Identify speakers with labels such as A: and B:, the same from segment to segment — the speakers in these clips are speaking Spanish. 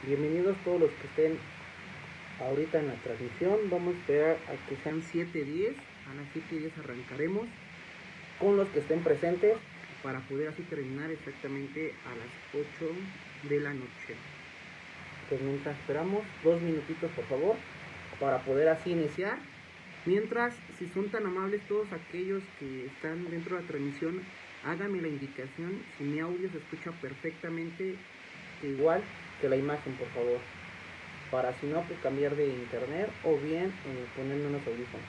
A: Bienvenidos todos los que estén ahorita en la transmisión. Vamos a esperar a que sean 7:10. A las 7:10 arrancaremos con los que estén presentes para poder así terminar exactamente a las 8 de la noche. Pues mientras esperamos 2 minutitos por favor para poder así iniciar. Mientras, si son tan amables todos aquellos que están dentro de la transmisión, háganme la indicación si mi audio se escucha perfectamente igual que la imagen, por favor, para si no, pues cambiar de internet o bien ponerme unos audífonos.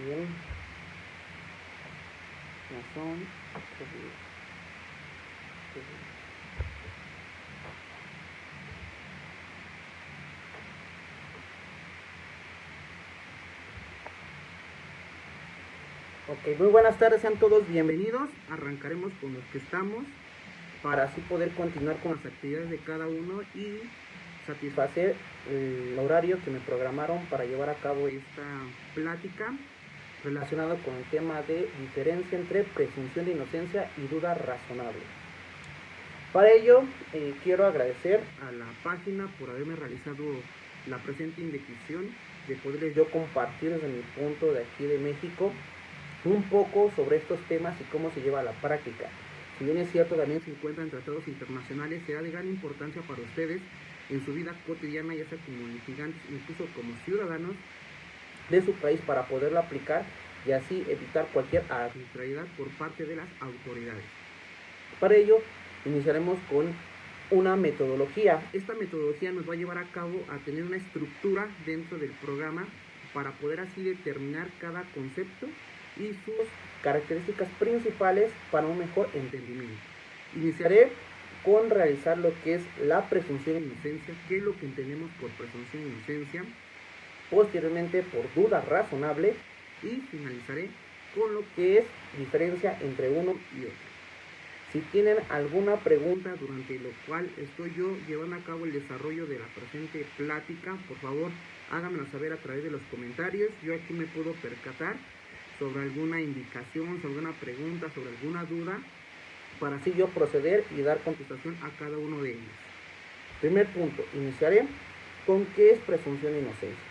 A: Bien, ya son Ok, muy buenas tardes, sean todos bienvenidos. Arrancaremos con los que estamos para así poder continuar con las actividades de cada uno y satisfacer el horario que me programaron para llevar a cabo esta plática relacionada con el tema de diferencia entre presunción de inocencia y duda razonable. Para ello, quiero agradecer a la página por haberme realizado la presente indecisión de poderles yo compartir desde mi punto de aquí de México un poco sobre estos temas y cómo se lleva a la práctica. Si bien es cierto, también se encuentran tratados internacionales, será de gran importancia para ustedes en su vida cotidiana, ya sea como litigantes, incluso como ciudadanos de su país, para poderlo aplicar y así evitar cualquier arbitrariedad por parte de las autoridades. Para ello, iniciaremos con una metodología. Esta metodología nos va a llevar a cabo a tener una estructura dentro del programa para poder así determinar cada concepto y sus características principales para un mejor entendimiento. Iniciaré con realizar lo que es la presunción de inocencia, qué es lo que entendemos por presunción de inocencia, posteriormente por duda razonable y finalizaré con lo que es diferencia entre uno y otro. Si tienen alguna pregunta durante lo cual estoy yo llevando a cabo el desarrollo de la presente plática, por favor háganmelo saber a través de los comentarios. Yo aquí me puedo percatar sobre alguna indicación, sobre alguna pregunta, sobre alguna duda, para así yo proceder y dar contestación a cada uno de ellos. Primer punto, iniciaré con qué es presunción de inocencia.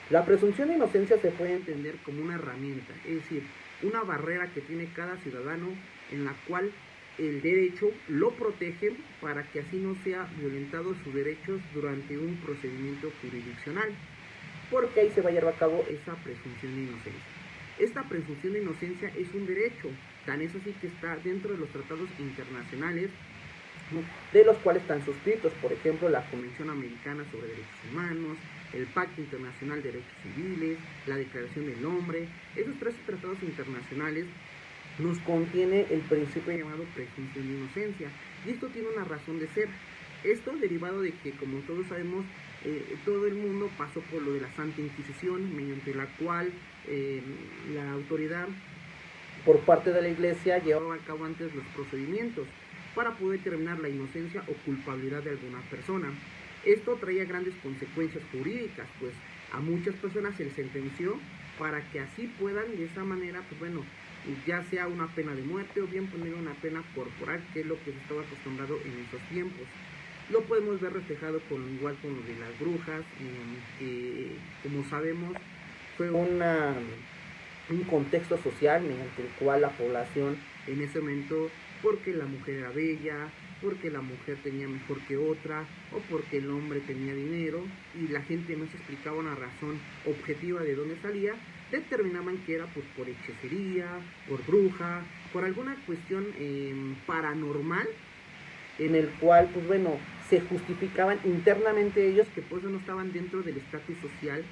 A: La presunción de inocencia se puede entender como una herramienta, es decir, una barrera que tiene cada ciudadano en la cual el derecho lo protege para que así no sea violentado sus derechos durante un procedimiento jurisdiccional, porque ahí se va a llevar a cabo esa presunción de inocencia. Esta presunción de inocencia es un derecho, tan es así que está dentro de los tratados internacionales, de los cuales están suscritos, por ejemplo, la Convención Americana sobre Derechos Humanos, el Pacto Internacional de Derechos Civiles, la Declaración del Hombre. Esos 3 tratados internacionales nos contiene el principio llamado presunción de inocencia, y esto tiene una razón de ser. Esto derivado de que, como todos sabemos, todo el mundo pasó por lo de la Santa Inquisición, mediante la cual la autoridad por parte de la Iglesia llevaba a cabo antes los procedimientos para poder determinar la inocencia o culpabilidad de alguna persona. Esto traía grandes consecuencias jurídicas, pues a muchas personas se les sentenció para que así puedan de esa manera, pues bueno, ya sea una pena de muerte o bien poner una pena corporal, que es lo que se estaba acostumbrado en esos tiempos. Lo podemos ver reflejado igual con lo de las brujas, que como sabemos fue un contexto social mediante el cual la población en ese momento, porque la mujer era bella, porque la mujer tenía mejor que otra, o porque el hombre tenía dinero, y la gente no se explicaba una razón objetiva de dónde salía, determinaban que era pues, por hechicería, por bruja, por alguna cuestión paranormal, en el cual, pues bueno, se justificaban internamente ellos que pues no estaban dentro del estatus social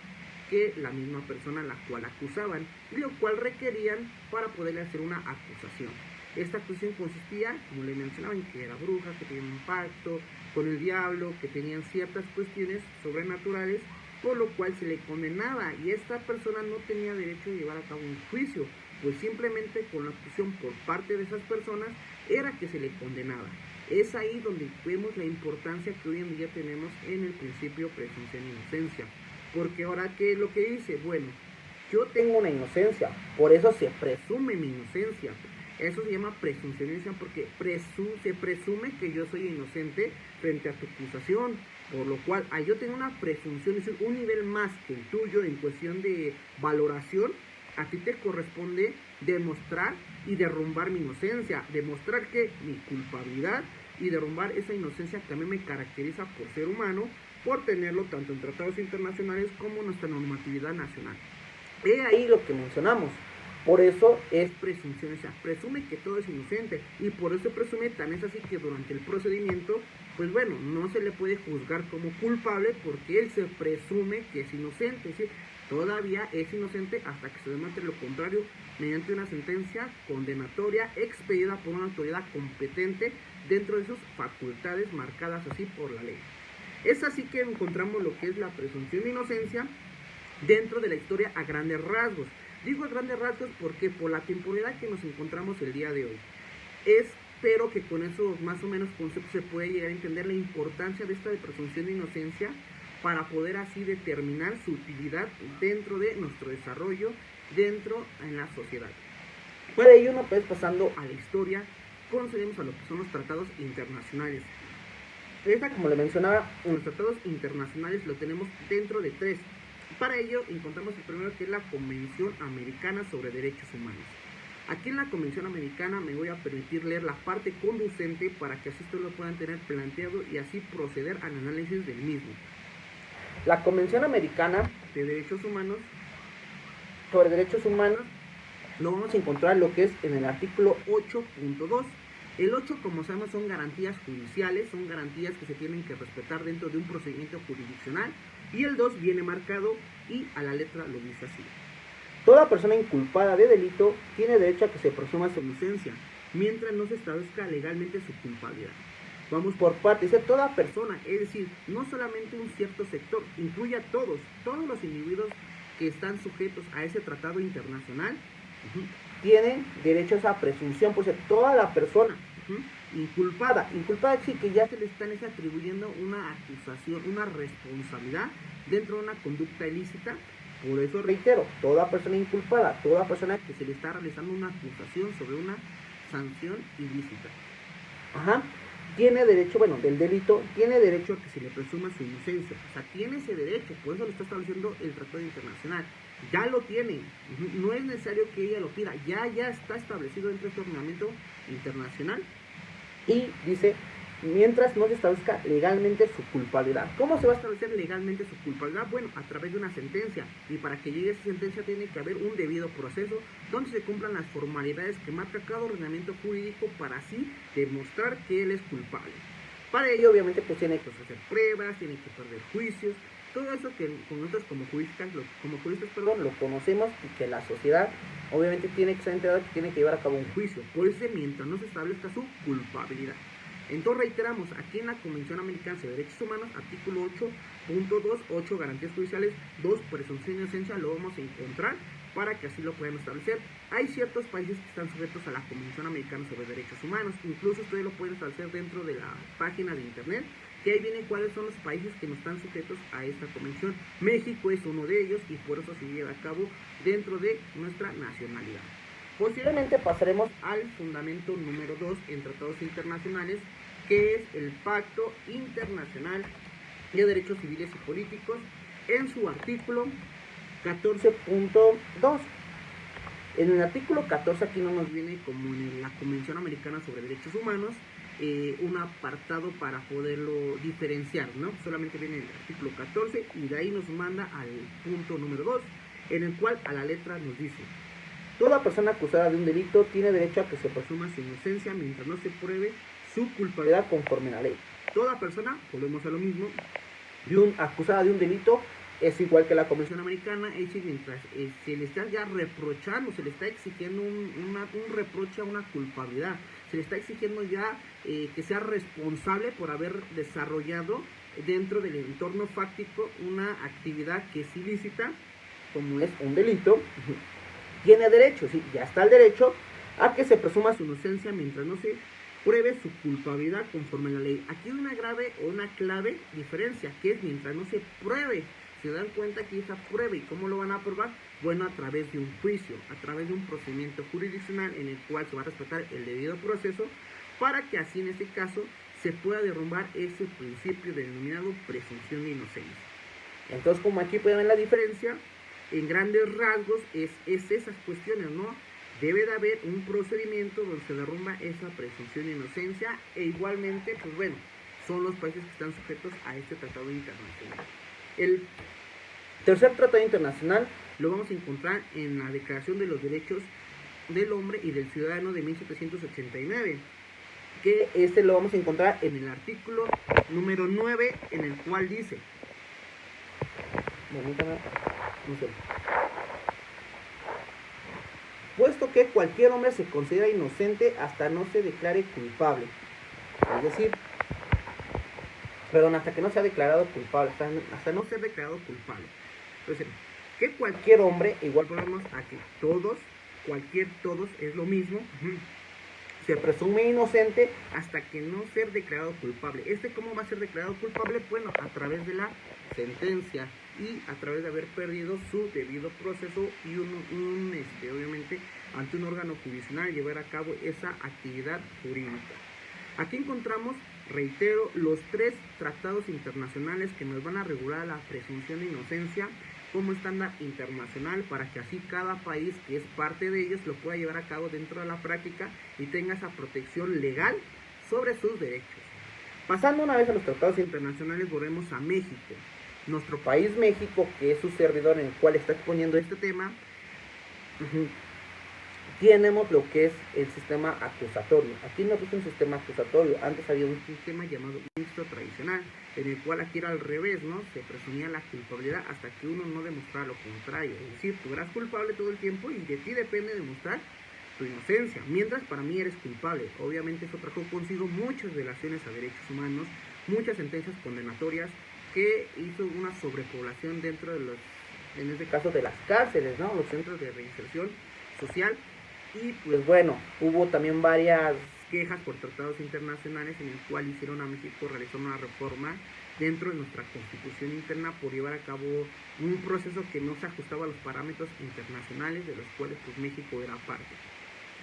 A: que la misma persona a la cual acusaban, y lo cual requerían para poderle hacer una acusación. Esta acusación consistía, como le mencionaban, que era bruja, que tenía un pacto con el diablo, que tenían ciertas cuestiones sobrenaturales, por lo cual se le condenaba, y esta persona no tenía derecho a llevar a cabo un juicio, pues simplemente con la acusación por parte de esas personas era que se le condenaba. Es ahí donde vemos la importancia que hoy en día tenemos en el principio presunción de inocencia. Porque ahora, ¿qué es lo que dice? Bueno, yo tengo una inocencia, por eso se presume mi inocencia. Eso se llama presunción de inocencia porque se presume que yo soy inocente frente a tu acusación. Por lo cual, al yo tengo una presunción, es decir, un nivel más que el tuyo en cuestión de valoración, a ti te corresponde demostrar y derrumbar mi inocencia, demostrar que mi culpabilidad y derrumbar esa inocencia que a mí me caracteriza por ser humano, por tenerlo tanto en tratados internacionales como en nuestra normatividad nacional. He ahí lo que mencionamos. Por eso es presunción, o sea, presume que todo es inocente, y por eso presume, tan es así que durante el procedimiento, pues bueno, no se le puede juzgar como culpable porque él se presume que es inocente, es decir, todavía es inocente hasta que se demuestre lo contrario mediante una sentencia condenatoria expedida por una autoridad competente dentro de sus facultades marcadas así por la ley. Es así que encontramos lo que es la presunción de inocencia dentro de la historia a grandes rasgos. Digo a grandes rasgos porque por la temporalidad que nos encontramos el día de hoy. Espero que con esos más o menos conceptos se pueda llegar a entender la importancia de esta presunción de inocencia para poder así determinar su utilidad dentro de nuestro desarrollo, dentro en la sociedad. Por ello, una vez pasando a la historia, conocemos a lo que son los tratados internacionales. Esta, como le mencionaba, en los tratados internacionales lo tenemos dentro de 3. Para ello encontramos el primero, que es la Convención Americana sobre Derechos Humanos. Aquí en la Convención Americana me voy a permitir leer la parte conducente para que así ustedes lo puedan tener planteado y así proceder al análisis del mismo. La Convención Americana de Derechos Humanos, sobre Derechos Humanos, lo vamos a encontrar lo que es en el artículo 8.2. El 8, como sabemos, son garantías judiciales, son garantías que se tienen que respetar dentro de un procedimiento jurisdiccional, y el 2 viene marcado y a la letra lo dice así. Toda persona inculpada de delito tiene derecho a que se presuma su inocencia, mientras no se establezca legalmente su culpabilidad. Vamos por partes, dice toda persona, es decir, no solamente un cierto sector, incluye a todos los individuos que están sujetos a ese tratado internacional, tienen derecho a esa presunción, pues toda la persona inculpada sí que ya se le están atribuyendo una acusación, una responsabilidad dentro de una conducta ilícita. Por eso reitero, toda persona inculpada, toda persona que se le está realizando una acusación sobre una sanción ilícita, tiene derecho, del delito, tiene derecho a que se le presuma su inocencia. O sea, tiene ese derecho, por eso lo está estableciendo el Tratado Internacional. Ya lo tiene, no es necesario que ella lo pida, ya está establecido dentro de este ordenamiento internacional. Y dice, mientras no se establezca legalmente su culpabilidad. ¿Cómo se va a establecer legalmente su culpabilidad? Bueno, a través de una sentencia, y para que llegue esa sentencia tiene que haber un debido proceso donde se cumplan las formalidades que marca cada ordenamiento jurídico para así demostrar que él es culpable. Para ello, obviamente, pues tiene que ofrecer pruebas, tiene que perder juicios, todo eso que nosotros como juristas lo conocemos, y que la sociedad obviamente tiene que estar enterada que tiene que llevar a cabo un juicio, por eso mientras no se establezca su culpabilidad. Entonces reiteramos, aquí en la Convención Americana de Derechos Humanos, artículo 8.2, 8 garantías judiciales, 2 presunción de inocencia, lo vamos a encontrar para que así lo puedan establecer. Hay ciertos países que están sujetos a la Convención Americana sobre Derechos Humanos, incluso ustedes lo pueden establecer dentro de la página de internet, que ahí vienen cuáles son los países que no están sujetos a esta convención. México es uno de ellos y por eso se lleva a cabo dentro de nuestra nacionalidad. Posiblemente pasaremos al fundamento número 2 en tratados internacionales, que es el Pacto Internacional de Derechos Civiles y Políticos, en su artículo 14.2. En el artículo 14 aquí no nos viene como en la Convención Americana sobre Derechos Humanos un apartado para poderlo diferenciar, ¿no? Solamente viene el artículo 14 y de ahí nos manda al punto número 2, en el cual a la letra nos dice: toda persona acusada de un delito tiene derecho a que se presuma su inocencia mientras no se pruebe su culpabilidad conforme a la ley. Toda persona, volvemos a lo mismo, acusada de un delito es igual que la Convención Americana, es decir, mientras se le está ya reprochando, se le está exigiendo un reproche a una culpabilidad, se le está exigiendo ya que sea responsable por haber desarrollado dentro del entorno fáctico una actividad que es ilícita, como es un delito, tiene derecho, sí, ya está el derecho a que se presuma su inocencia mientras no se pruebe su culpabilidad conforme a la ley. Aquí hay una grave o una clave diferencia, que es mientras no se pruebe. Se dan cuenta que esa prueba, ¿y cómo lo van a probar? Bueno, a través de un juicio, a través de un procedimiento jurisdiccional en el cual se va a respetar el debido proceso, para que así en este caso se pueda derrumbar ese principio denominado presunción de inocencia. Entonces, como aquí pueden ver la diferencia, en grandes rasgos es esas cuestiones, ¿no? Debe de haber un procedimiento donde se derrumba esa presunción de inocencia, e igualmente, pues bueno, son los países que están sujetos a este tratado internacional. El tercer tratado internacional lo vamos a encontrar en la Declaración de los Derechos del Hombre y del Ciudadano de 1789, que lo vamos a encontrar en el artículo número 9, en el cual dice, puesto que cualquier hombre se considera inocente hasta no se declare culpable, es decir, hasta que no sea declarado culpable, hasta no ser declarado culpable. Entonces, que cualquier hombre, igual ponemos a que todos es lo mismo, se presume inocente hasta que no ser declarado culpable. ¿Cómo va a ser declarado culpable? Bueno, a través de la sentencia y a través de haber perdido su debido proceso y obviamente ante un órgano jurisdiccional llevar a cabo esa actividad jurídica. Aquí encontramos, reitero, los 3 tratados internacionales que nos van a regular la presunción de inocencia como estándar internacional para que así cada país que es parte de ellos lo pueda llevar a cabo dentro de la práctica y tenga esa protección legal sobre sus derechos. Pasando una vez a los tratados internacionales, volvemos a México. Nuestro país México, que es su servidor en el cual está exponiendo este tema, tenemos lo que es el sistema acusatorio. Aquí no es un sistema acusatorio, antes había un sistema llamado mixto tradicional, en el cual aquí era al revés, ¿no? Se presumía la culpabilidad hasta que uno no demostrara lo contrario. Es decir, tú eras culpable todo el tiempo y de ti depende demostrar tu inocencia, mientras para mí eres culpable. Obviamente eso trajo consigo muchas violaciones a derechos humanos, muchas sentencias condenatorias, que hizo una sobrepoblación dentro de los, en este caso de las cárceles, ¿no? Los centros de reinserción social. Y pues bueno, hubo también varias quejas por tratados internacionales en el cual hicieron a México realizar una reforma dentro de nuestra constitución interna por llevar a cabo un proceso que no se ajustaba a los parámetros internacionales de los cuales pues México era parte.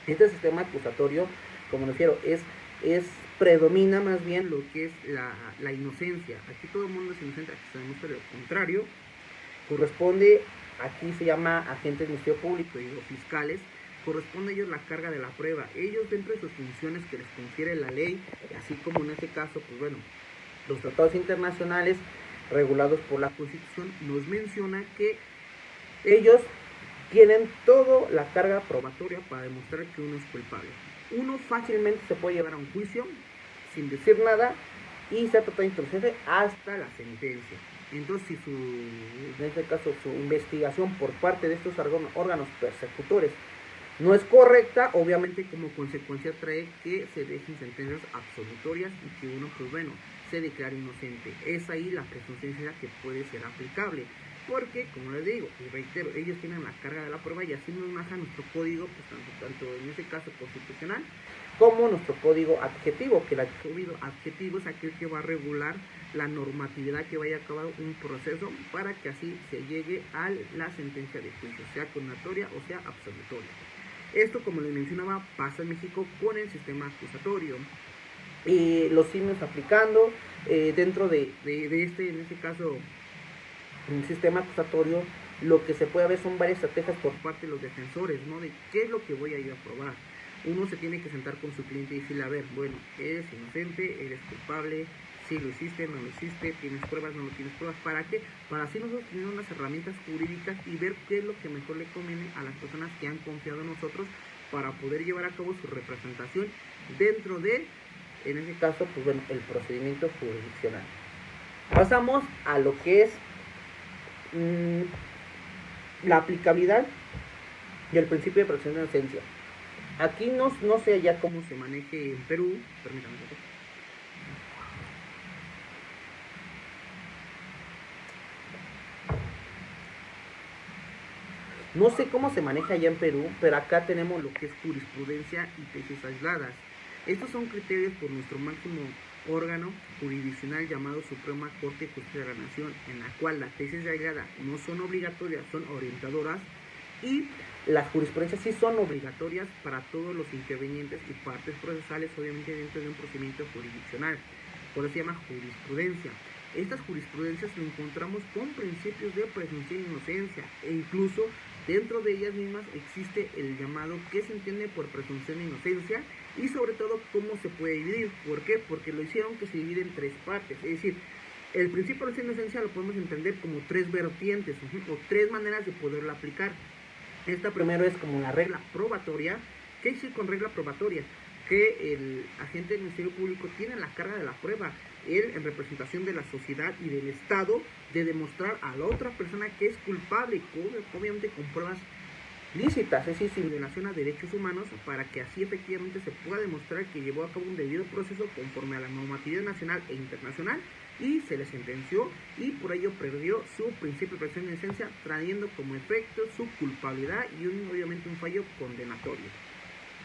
A: Este sistema acusatorio, como refiero, predomina más bien lo que es la inocencia. Aquí todo el mundo es inocente, aquí se demuestra lo contrario. Corresponde, aquí se llama agentes del Ministerio Público y los fiscales, corresponde a ellos la carga de la prueba. Ellos, dentro de sus funciones que les confiere la ley, así como en este caso, pues bueno, los tratados internacionales regulados por la Constitución, nos menciona que ellos tienen toda la carga probatoria para demostrar que uno es culpable. Uno fácilmente se puede llevar a un juicio sin decir nada y ser totalmente inocente hasta la sentencia. Entonces, si en este caso su investigación por parte de estos órganos persecutores no es correcta, obviamente como consecuencia trae que se dejen sentencias absolutorias y que uno, pues bueno, se declare inocente. Es ahí la presunción que puede ser aplicable, porque, como les digo y reitero, ellos tienen la carga de la prueba y así nos marca nuestro código, pues tanto en ese caso constitucional, como nuestro código adjetivo, que el código adjetivo es aquel que va a regular la normatividad que vaya a acabar un proceso para que así se llegue a la sentencia de juicio, sea condenatoria o sea absolutoria. Esto, como les mencionaba, pasa en México con el sistema acusatorio. Lo seguimos aplicando dentro de este, en este caso, un sistema acusatorio. Lo que se puede ver son varias estrategias por parte de los defensores, ¿no? De qué es lo que voy a ir a probar. Uno se tiene que sentar con su cliente y decirle, a ver, bueno, eres inocente, eres culpable, si lo hiciste, no lo hiciste, tienes pruebas, no lo tienes pruebas. ¿Para qué? Para así nosotros tener unas herramientas jurídicas y ver qué es lo que mejor le conviene a las personas que han confiado en nosotros para poder llevar a cabo su representación dentro de, en este caso, pues bueno, el procedimiento jurisdiccional. Pasamos a lo que es la aplicabilidad y el principio de presunción de inocencia. Aquí no sé ya cómo se maneje en Perú, permítanme. No sé cómo se maneja allá en Perú, pero acá tenemos lo que es jurisprudencia y tesis aisladas. Estos son criterios por nuestro máximo órgano jurisdiccional llamado Suprema Corte de Justicia de la Nación, en la cual las tesis aisladas no son obligatorias, son orientadoras, y las jurisprudencias sí son obligatorias para todos los intervinientes y partes procesales, obviamente dentro de un procedimiento jurisdiccional. Por eso se llama jurisprudencia. Estas jurisprudencias lo encontramos con principios de presunción de inocencia e incluso dentro de ellas mismas existe el llamado qué se entiende por presunción de inocencia y sobre todo cómo se puede dividir. ¿Por qué? Porque lo hicieron que se divide en tres partes. Es decir, el principio de presunción de inocencia lo podemos entender como tres vertientes o tres maneras de poderlo aplicar. Esta primero es como la regla probatoria. ¿Qué dice con regla probatoria? Que el agente del Ministerio Público tiene la carga de la prueba, él en representación de la sociedad y del Estado, de demostrar a la otra persona que es culpable, obviamente con pruebas lícitas, es decir, sin violación a derechos humanos, para que así efectivamente se pueda demostrar que llevó a cabo un debido proceso conforme a la normatividad nacional e internacional y se le sentenció y por ello perdió su principio de presunción de inocencia, trayendo como efecto su culpabilidad y obviamente un fallo condenatorio.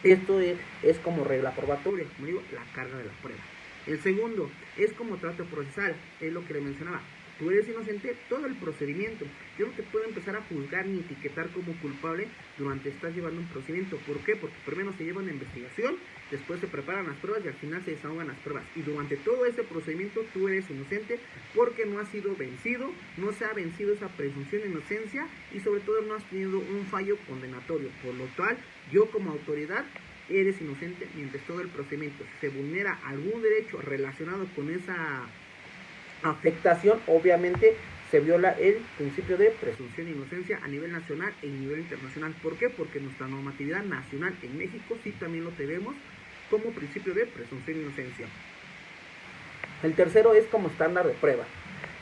A: Esto es como regla probatoria, como digo, la carga de la prueba. El segundo es como trato procesal, es lo que le mencionaba. Tú eres inocente, todo el procedimiento. Yo no te puedo empezar a juzgar ni etiquetar como culpable durante estás llevando un procedimiento. ¿Por qué? Porque primero se lleva una investigación después se preparan las pruebas y al final se desahogan las pruebas. Y durante todo ese procedimiento tú eres inocente porque no has sido vencido, no se ha vencido esa presunción de inocencia y sobre todo no has tenido un fallo condenatorio. Por lo cual, yo como autoridad eres inocente mientras todo el procedimiento. Si se vulnera algún derecho relacionado con esa afectación, obviamente se viola el principio de presunción de inocencia a nivel nacional y a nivel internacional. ¿Por qué? Porque nuestra normatividad nacional en México sí también lo tenemos como principio de presunción de inocencia. El tercero es como estándar de prueba.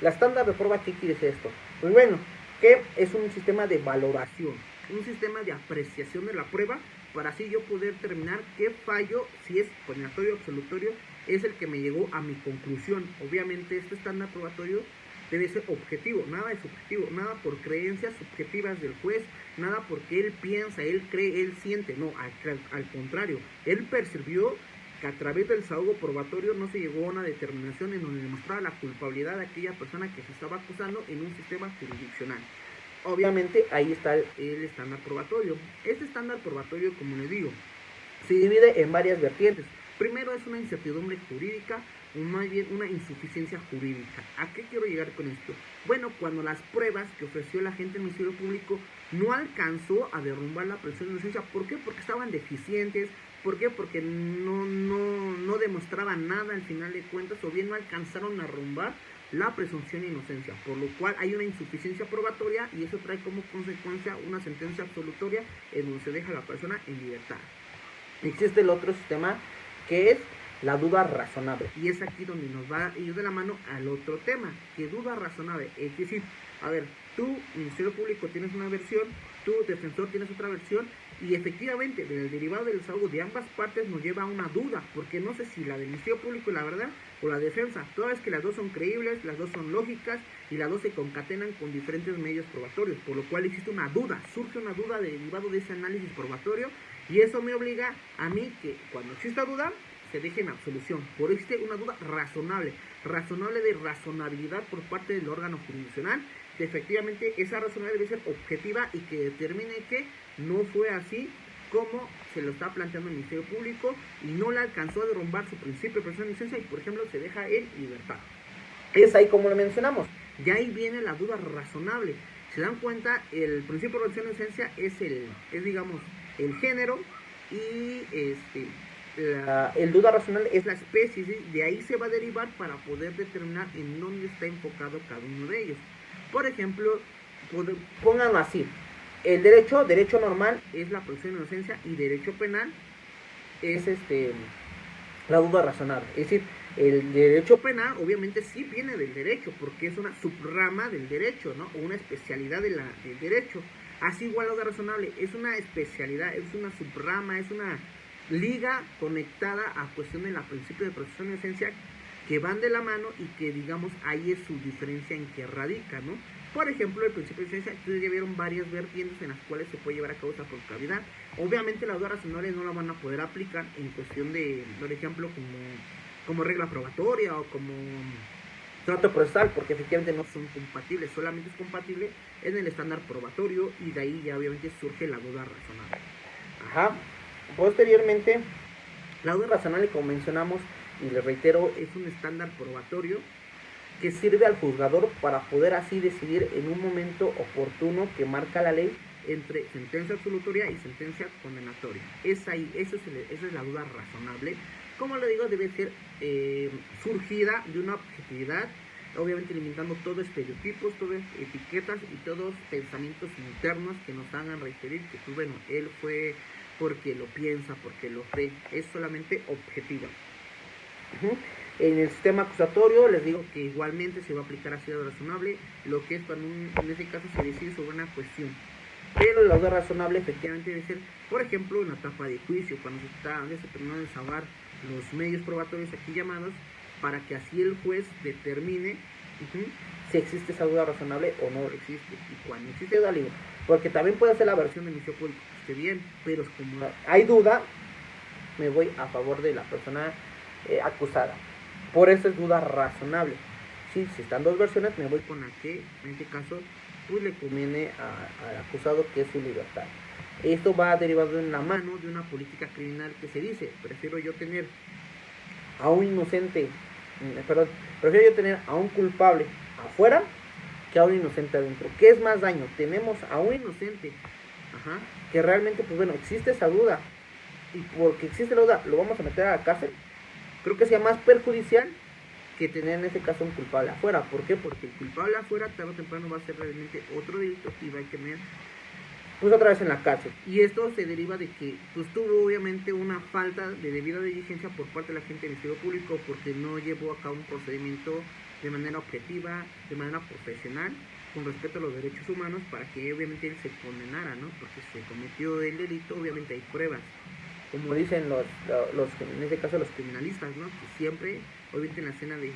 A: La estándar de prueba, ¿qué quiere decir esto? Pues bueno, que es un sistema de valoración, un sistema de apreciación de la prueba para así yo poder determinar qué fallo, si es condenatorio o absolutorio, es el que me llegó a mi conclusión. Obviamente este estándar probatorio debe ser objetivo, nada de subjetivo, nada por creencias subjetivas del juez, nada porque él piensa, él cree, él siente, no, al contrario, él percibió que a través del desahogo probatorio no se llegó a una determinación en donde demostraba la culpabilidad de aquella persona que se estaba acusando en un sistema jurisdiccional. Obviamente ahí está el estándar probatorio. Este estándar probatorio, como les digo, se divide en varias vertientes. Primero es una incertidumbre jurídica, o más bien una insuficiencia jurídica. ¿A qué quiero llegar con esto? Bueno, cuando las pruebas que ofreció el agente del Ministerio Público no alcanzó a derrumbar la presunción de inocencia. ¿Por qué? Porque estaban deficientes. ¿Por qué? Porque no demostraban nada al final de cuentas, o bien no alcanzaron a derrumbar la presunción de inocencia, por lo cual hay una insuficiencia probatoria y eso trae como consecuencia una sentencia absolutoria en donde se deja a la persona en libertad. Existe el otro sistema que es la duda razonable, y es aquí donde nos va a ir de la mano al otro tema, que duda razonable, es decir, a ver, tú, Ministerio Público, tienes una versión, tú, defensor, tienes otra versión, y efectivamente, el derivado del desahogo de ambas partes nos lleva a una duda, porque no sé si la del Ministerio Público es la verdad o la defensa, toda vez que las dos son creíbles, las dos son lógicas, y las dos se concatenan con diferentes medios probatorios, por lo cual existe una duda, surge una duda derivado de ese análisis probatorio, y eso me obliga a mí que cuando exista duda, se deje en absolución. Por existe una duda razonable de razonabilidad por parte del órgano jurisdiccional, que efectivamente esa razonabilidad debe ser objetiva y que determine que no fue así como se lo está planteando el Ministerio Público y no le alcanzó a derrumbar su principio de presunción de inocencia y, por ejemplo, se deja en libertad. Es ahí como lo mencionamos. Ya ahí viene la duda razonable. Se dan cuenta, el principio de presunción de inocencia es digamos, el género y el duda razonable es la especie, ¿sí? De ahí se va a derivar para poder determinar en dónde está enfocado cada uno de ellos. Por ejemplo, pónganlo así, el derecho normal es la presunción de inocencia y derecho penal es la duda razonable. Es decir, el derecho penal obviamente sí viene del derecho porque es una subrama del derecho, ¿no? O una especialidad del derecho. Así igual la duda razonable es una especialidad, es una subrama, es una liga conectada a cuestión de la principio de presunción de inocencia que van de la mano y que digamos ahí es su diferencia en que radica, ¿no? Por ejemplo, el principio de inocencia, ustedes ya vieron varias vertientes en las cuales se puede llevar a cabo esa culpabilidad. Obviamente las dudas razonables no la van a poder aplicar en cuestión de, por ejemplo, como regla probatoria o como trato procesal, porque efectivamente no son compatibles, solamente es compatible en el estándar probatorio y de ahí ya obviamente surge la duda razonable. Ajá. Posteriormente, la duda razonable, como mencionamos y les reitero, es un estándar probatorio que sirve al juzgador para poder así decidir en un momento oportuno que marca la ley entre sentencia absolutoria y sentencia condenatoria. Esa es la duda razonable. Como le digo, debe ser surgida de una objetividad, obviamente limitando todos estereotipos, todas etiquetas y todos pensamientos internos que nos hagan referir que pues bueno, él fue porque lo piensa, porque lo cree, es solamente objetiva. En el sistema acusatorio les digo que igualmente se va a aplicar así la razonable, lo que es cuando en ese caso se decide sobre una cuestión. Pero la duda razonable efectivamente debe ser, por ejemplo, en la etapa de juicio, cuando se terminó de desahogar los medios probatorios aquí llamados, para que así el juez determine si existe esa duda razonable o no existe. Y cuando existe duda, digo, porque también puede ser la versión del Ministerio Público, esté bien, pero como hay duda, me voy a favor de la persona acusada. Por eso es duda razonable. Si están dos versiones, me voy con la que, en este caso, pues le conviene al acusado, que es su libertad. Esto va derivado en la mano de una política criminal que se dice, prefiero yo tener a un inocente, prefiero yo tener a un culpable afuera que a un inocente adentro. ¿Qué es más daño? Tenemos a un inocente, que realmente, pues bueno, existe esa duda, y porque existe la duda, lo vamos a meter a la cárcel. Creo que sea más perjudicial que tener en este caso un culpable afuera. ¿Por qué? Porque el culpable afuera tarde o temprano va a ser realmente otro delito y va a tener pues otra vez en la cárcel. Y esto se deriva de que pues tuvo obviamente una falta de debida diligencia por parte de la gente del Ministerio Público, porque no llevó a cabo un procedimiento de manera objetiva, de manera profesional, con respeto a los derechos humanos, para que obviamente él se condenara, ¿no? Porque se cometió el delito, obviamente hay pruebas. Como dicen los en este caso los criminalistas, ¿no? Que siempre, obviamente en la escena del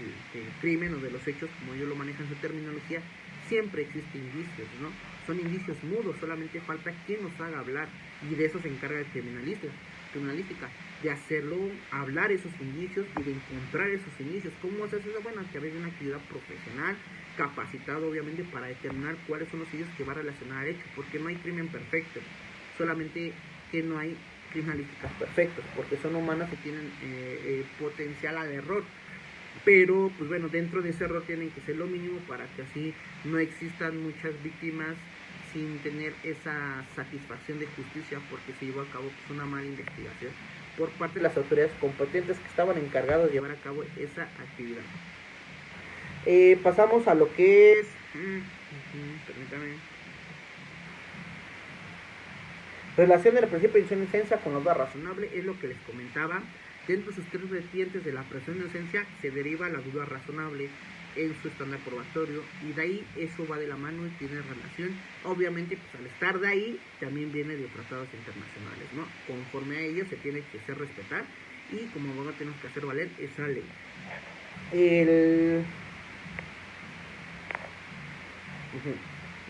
A: crimen o de los hechos, como ellos lo manejan su terminología, siempre existen indicios, ¿no? Son indicios mudos, solamente falta quien nos haga hablar, y de eso se encarga el criminalística, de hacerlo hablar esos indicios y de encontrar esos indicios. ¿Cómo se hace eso? Bueno, a través de una actividad profesional, capacitado obviamente para determinar cuáles son los indicios que va a relacionar al hecho, porque no hay crimen perfecto, solamente que no hay criminalísticas perfectas, porque son humanas y tienen potencial al error. Pero, pues bueno, dentro de ese error tienen que ser lo mínimo para que así no existan muchas víctimas sin tener esa satisfacción de justicia, porque se llevó a cabo pues, una mala investigación por parte de las autoridades competentes que estaban encargadas de llevar a cabo esa actividad. Pasamos a lo que es... permítame. Relación del principio de inocencia con la duda razonable es lo que les comentaba. Dentro de sus tres vertientes de la presunción de inocencia se deriva la duda razonable en su estándar probatorio, y de ahí eso va de la mano y tiene relación. Obviamente, pues al estar de ahí también viene de tratados internacionales, ¿no? Conforme a ellos se tiene que hacer respetar, y como abogado tenemos que hacer valer esa ley.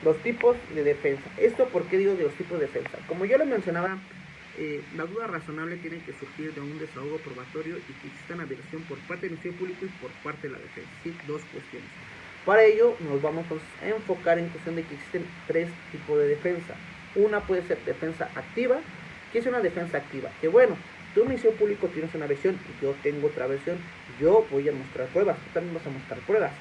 A: Los tipos de defensa. ¿Esto por qué digo de los tipos de defensa? Como yo lo mencionaba, la duda razonable tiene que surgir de un desahogo probatorio y que exista una versión por parte del Ministerio Público y por parte de la defensa. ¿Sí? Dos cuestiones. Para ello nos vamos a enfocar en cuestión de que existen tres tipos de defensa. Una puede ser defensa activa. ¿Qué es una defensa activa? Que bueno, tú, Ministerio Público, tienes una versión y yo tengo otra versión. Yo voy a mostrar pruebas, tú también vas a mostrar pruebas.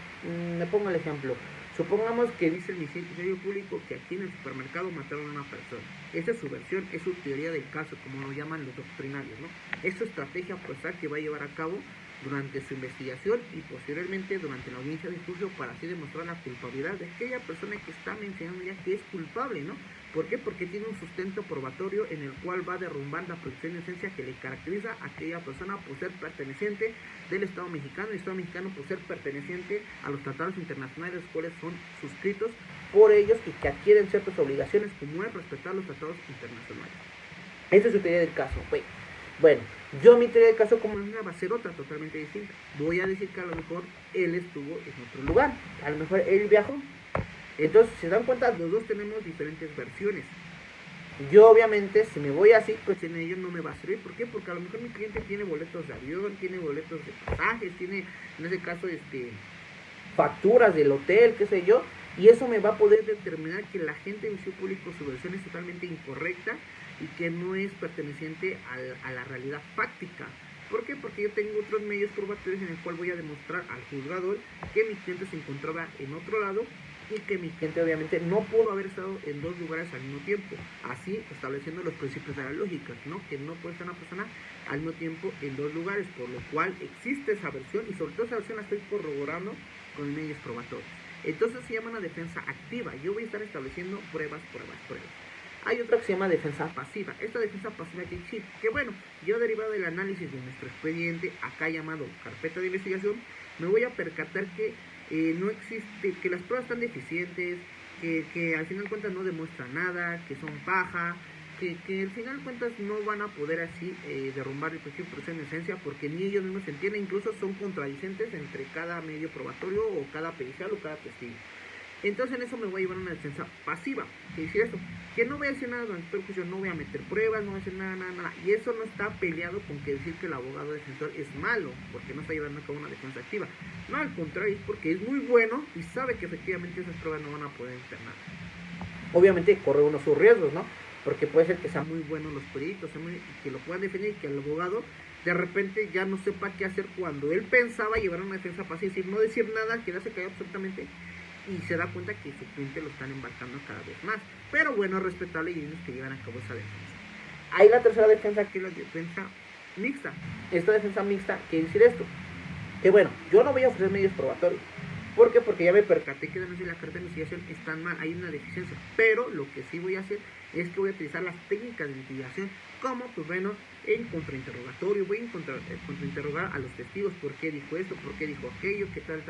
A: Me pongo el ejemplo. Supongamos que dice el Ministerio Público que aquí en el supermercado mataron a una persona. Esta es su versión, es su teoría del caso, como lo llaman los doctrinarios, ¿no? Es su estrategia procesal que va a llevar a cabo durante su investigación y posteriormente durante la audiencia de juicio, para así demostrar la culpabilidad de aquella persona que está mencionando ya que es culpable, ¿no? ¿Por qué? Porque tiene un sustento probatorio en el cual va a derrumbar la presunción de inocencia que le caracteriza a aquella persona por ser perteneciente del Estado mexicano, y el Estado mexicano por ser perteneciente a los tratados internacionales, los cuales son suscritos por ellos y que adquieren ciertas obligaciones, como es respetar los tratados internacionales. Esa es su teoría del caso, güey. Bueno, yo mi teoría del caso como una va a ser otra totalmente distinta. Voy a decir que a lo mejor él estuvo en otro lugar, a lo mejor él viajó. Entonces, si se dan cuenta, los dos tenemos diferentes versiones. Yo obviamente, si me voy así, pues en ello no me va a servir. ¿Por qué? Porque a lo mejor mi cliente tiene boletos de avión, tiene boletos de pasajes, tiene, en ese caso, facturas del hotel, qué sé yo, y eso me va a poder determinar que la gente del Ministerio Público, su versión es totalmente incorrecta y que no es perteneciente a la realidad fáctica. ¿Por qué? Porque yo tengo otros medios probatorios en el cual voy a demostrar al juzgador que mi cliente se encontraba en otro lado y que mi cliente obviamente no pudo haber estado en dos lugares al mismo tiempo, así estableciendo los principios de la lógica, ¿no? Que no puede estar una persona al mismo tiempo en dos lugares, por lo cual existe esa versión, y sobre todo esa versión la estoy corroborando con medios probatorios. Entonces se llama una defensa activa. Yo voy a estar estableciendo pruebas. Hay otra que se llama defensa pasiva. Esta defensa pasiva quiere decir que, bueno, yo derivado del análisis de nuestro expediente, acá llamado carpeta de investigación, me voy a percatar que no existe, que las pruebas están deficientes, que al final de cuentas no demuestran nada, que son paja, que al final de cuentas no van a poder así derrumbar el principio de presunción de inocencia, porque ni ellos mismos se entienden, incluso son contradicentes entre cada medio probatorio o cada pericial o cada testigo. Entonces en eso me voy a llevar una defensa pasiva. ¿Qué decir esto? Que no voy a decir nada durante el juicio, no voy a meter pruebas, no voy a hacer nada. Y eso no está peleado con que decir que el abogado defensor es malo, porque no está llevando a cabo una defensa activa. No, al contrario, es porque es muy bueno y sabe que efectivamente esas pruebas no van a poder internar. Obviamente corre uno sus riesgos, ¿no? porque puede ser que sean muy buenos los peritos, que lo puedan defender y que el abogado de repente ya no sepa qué hacer cuando él pensaba llevar una defensa fácil, decir, no decir nada, quedarse callado absolutamente, y se da cuenta que su cliente lo están embarcando cada vez más. Pero bueno, es respetable y ellos que llevan a cabo esa defensa. Hay la tercera defensa, que es la defensa mixta. Esta defensa mixta quiere decir esto, que bueno, yo no voy a ofrecer medios probatorios. ¿Por qué? Porque ya me percaté que además de la carta de investigación están mal, hay una deficiencia. Pero lo que sí voy a hacer es que voy a utilizar las técnicas de investigación, como, pues bueno, en contrainterrogatorio, voy a contrainterrogar a los testigos, por qué dijo esto, por qué dijo aquello, qué tal,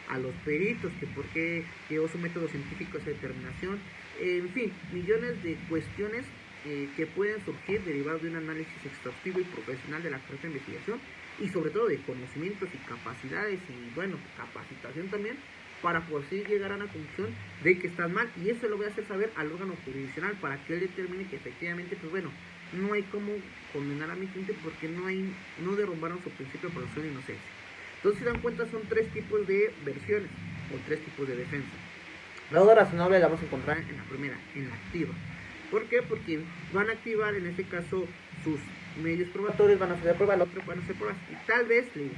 A: a los peritos, que por qué llevó su método científico a esa determinación, en fin, millones de cuestiones que pueden surgir derivados de un análisis exhaustivo y profesional de la carta de investigación, y sobre todo de conocimientos y capacidades y bueno, capacitación también, para poder llegar a una conclusión de que están mal, y eso lo voy a hacer saber al órgano jurisdiccional para que él determine que efectivamente, pues bueno, no hay como condenar a mi cliente porque no derrumbaron su principio de presunción de inocencia. Entonces, si dan cuenta, son tres tipos de versiones o tres tipos de defensa. La duda razonable la vamos a encontrar en la primera, en la activa. ¿Por qué? Porque van a activar en este caso sus medios probatorios, van a hacer pruebas, el otro van a hacer pruebas, y tal vez digo,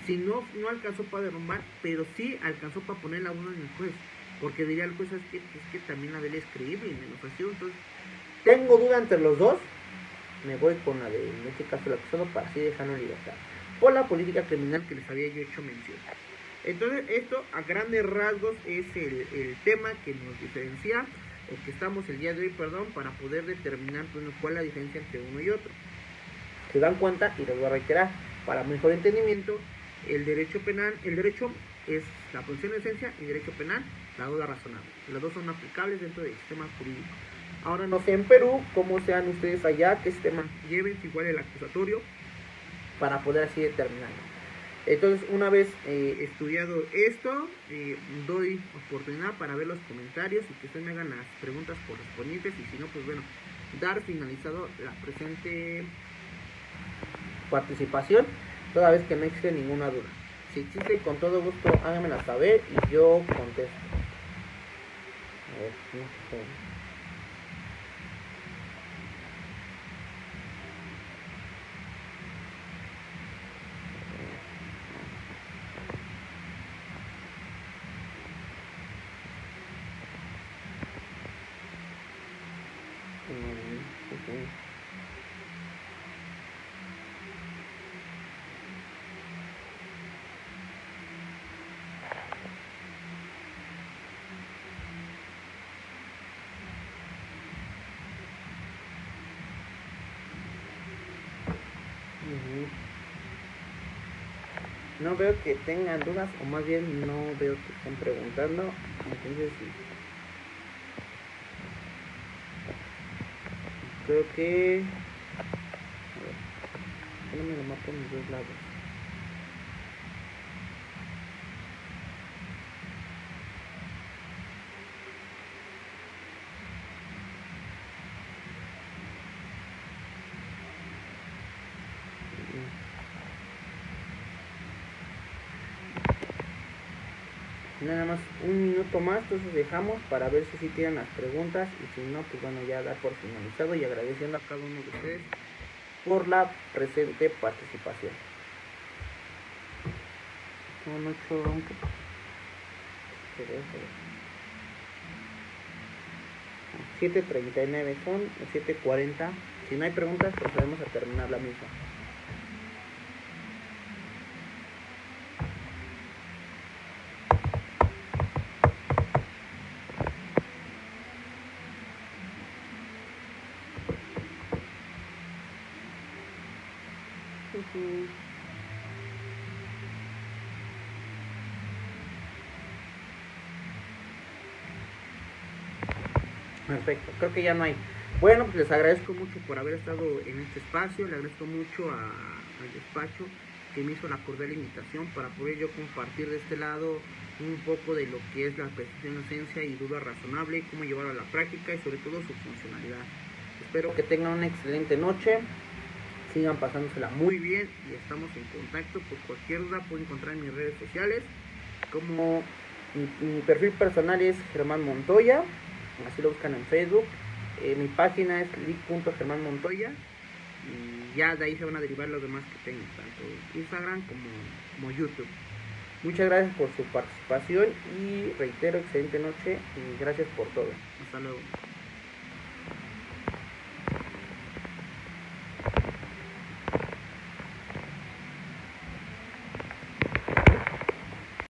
A: si no alcanzó para derrumbar, pero sí alcanzó para poner la uno en el juez, porque diría el juez, es que también la de él es creíble y me lo ofreció. Entonces tengo duda entre los dos, me voy con la de, en este caso, el acusado, para así dejarlo en libertad, por la política criminal que les había yo hecho mención. Entonces esto a grandes rasgos es el tema que nos diferencia, o que estamos el día de hoy, para poder determinar pues, cuál es la diferencia entre uno y otro. Se dan cuenta, y les voy a reiterar, para mejor entendimiento, el derecho penal, el derecho es la presunción de inocencia, y el derecho penal, la duda razonable. Las dos son aplicables dentro del sistema jurídico. Ahora no sé en Perú cómo sean ustedes allá, qué sistema lleven, si igual el acusatorio, para poder así determinarlo. Entonces, una vez estudiado esto, doy oportunidad para ver los comentarios y que ustedes me hagan las preguntas correspondientes, y si no, pues bueno, dar finalizado la presente participación, toda vez que no existe ninguna duda. Si existe, con todo gusto háganmela saber y yo contesto. A ver, no sé. No veo que tengan dudas, o más bien no veo que estén preguntando. Entonces creo que, a ver, no me lo mato en los dos lados. Nada más un minuto más, entonces dejamos para ver si tienen las preguntas, y si no, pues bueno, ya dar por finalizado, y agradeciendo a cada uno de ustedes por la presente participación. Son 7:39, son 7:40. Si no hay preguntas, procedemos a terminar la misma. Perfecto, creo que ya no hay. Bueno, pues les agradezco mucho por haber estado en este espacio, le agradezco mucho al despacho que me hizo la cordial invitación para poder yo compartir de este lado un poco de lo que es la presunción de inocencia y duda razonable, cómo llevarlo a la práctica y sobre todo su funcionalidad. Espero que tengan una excelente noche, sigan pasándosela muy bien, y estamos en contacto. Por cualquier duda pueden encontrar en mis redes sociales, como mi perfil personal es Germán Montoya, así lo buscan en Facebook. Mi página es lic.germanmontoya y ya de ahí se van a derivar los demás que tengo, tanto Instagram como YouTube. Muchas gracias por su participación y reitero, excelente noche y gracias por todo. Hasta luego.